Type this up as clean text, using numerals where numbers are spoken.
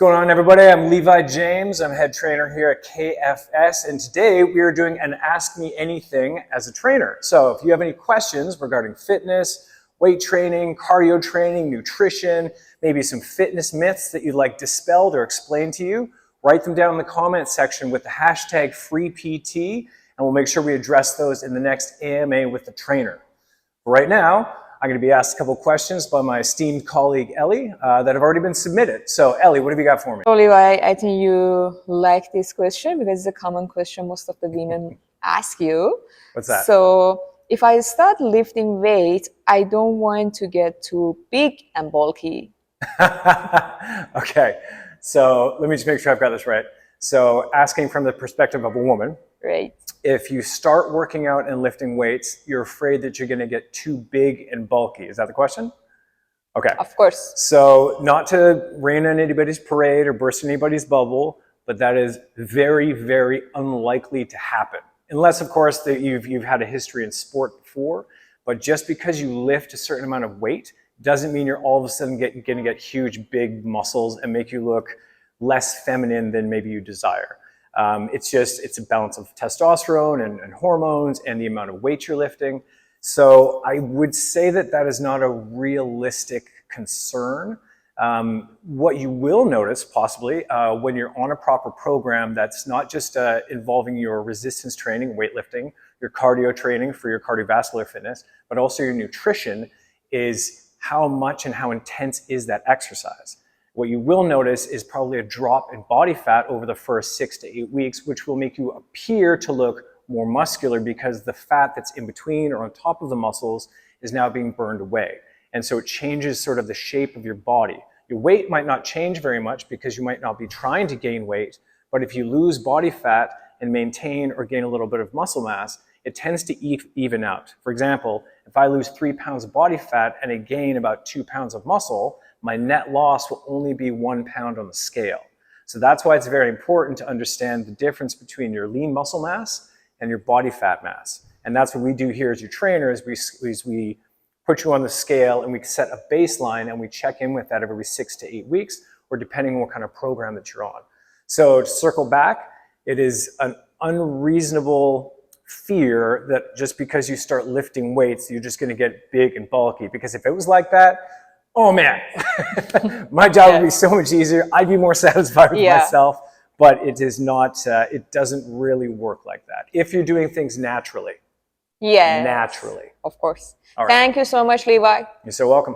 going on, everybody? I'm Levi James. I'm head trainer here at KFS, and today we are doing an Ask Me Anything as a trainer. So if you have any questions regarding fitness, weight training, cardio training, nutrition, maybe some fitness myths that you'd like dispelled or explained to you, write them down in the comments section with the hashtag FreePT, and we'll make sure we address those in the next AMA with the trainer. Right now, I'm going to be asked a couple questions by my esteemed colleague, Ellie, that have already been submitted. So, Ellie, what have you got for me? So, Levi, I think you like this question because it's a common question most of the women ask you. What's that? So, if I start lifting weight, I don't want to get too big and bulky. Okay, so let me just make sure I've got this right. So, asking from the perspective of a woman. Right. If you start working out and lifting weights, you're afraid that you're going to get too big and bulky. Is that the question? Okay. Of course. So not to rain on anybody's parade or burst anybody's bubble, but that is very, very unlikely to happen. Unless, of course, that you've had a history in sport before. But just because you lift a certain amount of weight doesn't mean you're all of a sudden going to get huge, big muscles and make you look less feminine than maybe you desire. It's a balance of testosterone and hormones and the amount of weight you're lifting. So I would say that that is not a realistic concern. What you will notice possibly when you're on a proper program that's not just involving your resistance training, weightlifting, your cardio training for your cardiovascular fitness, but also your nutrition, is how much and how intense is that exercise. What you will notice is probably a drop in body fat over the first 6 to 8 weeks, which will make you appear to look more muscular because the fat that's in between or on top of the muscles is now being burned away. And so it changes sort of the shape of your body. Your weight might not change very much because you might not be trying to gain weight, but if you lose body fat and maintain or gain a little bit of muscle mass, it tends to even out. For example, if I lose 3 pounds of body fat and I gain about 2 pounds of muscle, my net loss will only be 1 pound on the scale. So that's why it's very important to understand the difference between your lean muscle mass and your body fat mass. And that's what we do here as your trainers. We put you on the scale and we set a baseline and we check in with that every 6 to 8 weeks, or depending on what kind of program that you're on. So to circle back, it is an unreasonable fear that just because you start lifting weights, you're just going to get big and bulky. Because if it was like that, oh man, my job would be so much easier. I'd be more satisfied with myself, but it is not, it doesn't really work like that. If you're doing things naturally. Yeah. Naturally. Of course. All right. Thank you so much, Levi. You're so welcome.